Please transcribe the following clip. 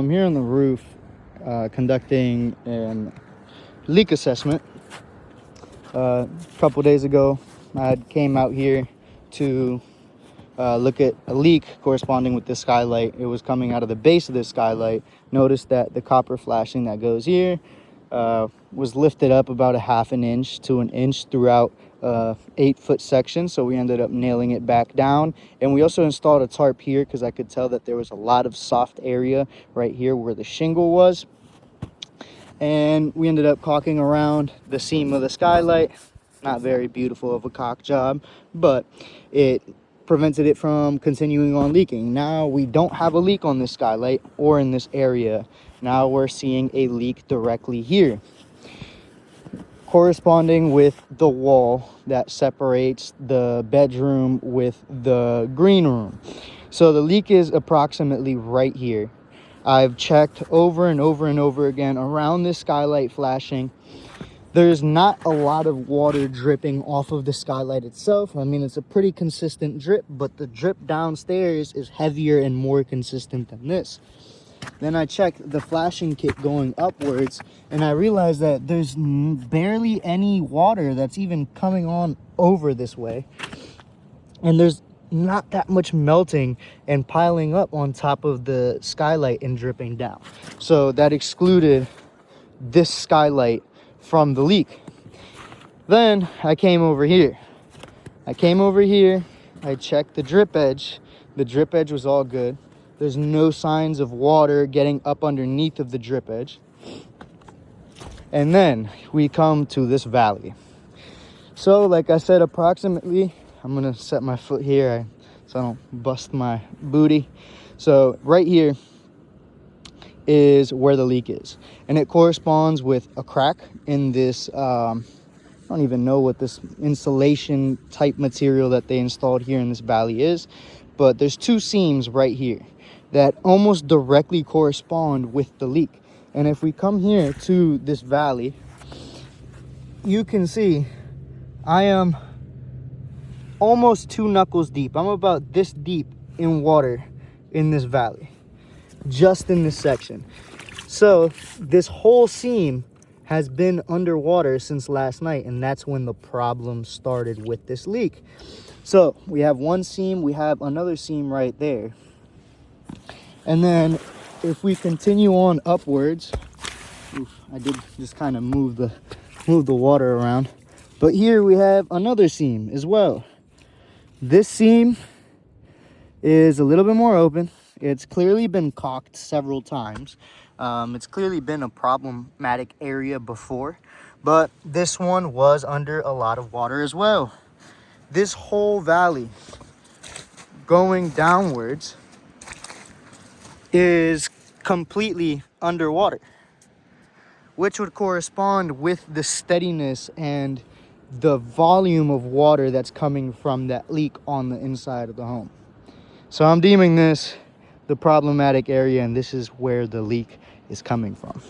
I'm here on the roof conducting a leak assessment. A couple days ago, I came out here to look at a leak corresponding with this skylight. It was coming out of the base of this skylight. Noticed that the copper flashing that goes here was lifted up about a half an inch to an inch throughout 8-foot section, so we ended up nailing it back down. And we also installed a tarp here because I could tell that there was a lot of soft area right here where the shingle was. And we ended up caulking around the seam of the skylight. Not very beautiful of a caulk job, but it prevented it from continuing on leaking. Now we don't have a leak on this skylight or in this area. Now we're seeing a leak directly here, corresponding with the wall that separates the bedroom with the green room. So the leak is approximately right here. I've checked over and over and over again around this skylight flashing. There's not a lot of water dripping off of the skylight itself. I mean, it's a pretty consistent drip, but the drip downstairs is heavier and more consistent than this. Then I checked the flashing kit going upwards, and I realized that there's barely any water that's even coming on over this way. And there's not that much melting and piling up on top of the skylight and dripping down. So that excluded this skylight from the leak. Then I came over here. I checked the drip edge. The drip edge was all good. There's no signs of water getting up underneath of the drip edge. And then we come to this valley. So like I said, approximately, I'm gonna set my foot here so I don't bust my booty. So right here is where the leak is, and it corresponds with a crack in this I don't even know what this insulation type material that they installed here in this valley is, but there's two seams right here that almost directly correspond with the leak. And if we come here to this valley, you can see I am almost 2 knuckles deep. I'm about this deep in water in this valley, just in this section. So this whole seam has been underwater since last night, and that's when the problem started with this leak. So we have one seam, we have another seam right there. And then if we continue on upwards, I did just kind of move the water around, but here we have another seam as well. This seam is a little bit more open. It's clearly been caulked several times. It's clearly been a problematic area before, but this one was under a lot of water as well. This whole valley going downwards is completely underwater, which would correspond with the steadiness and the volume of water that's coming from that leak on the inside of the home. So I'm deeming this the problematic area, and this is where the leak is coming from.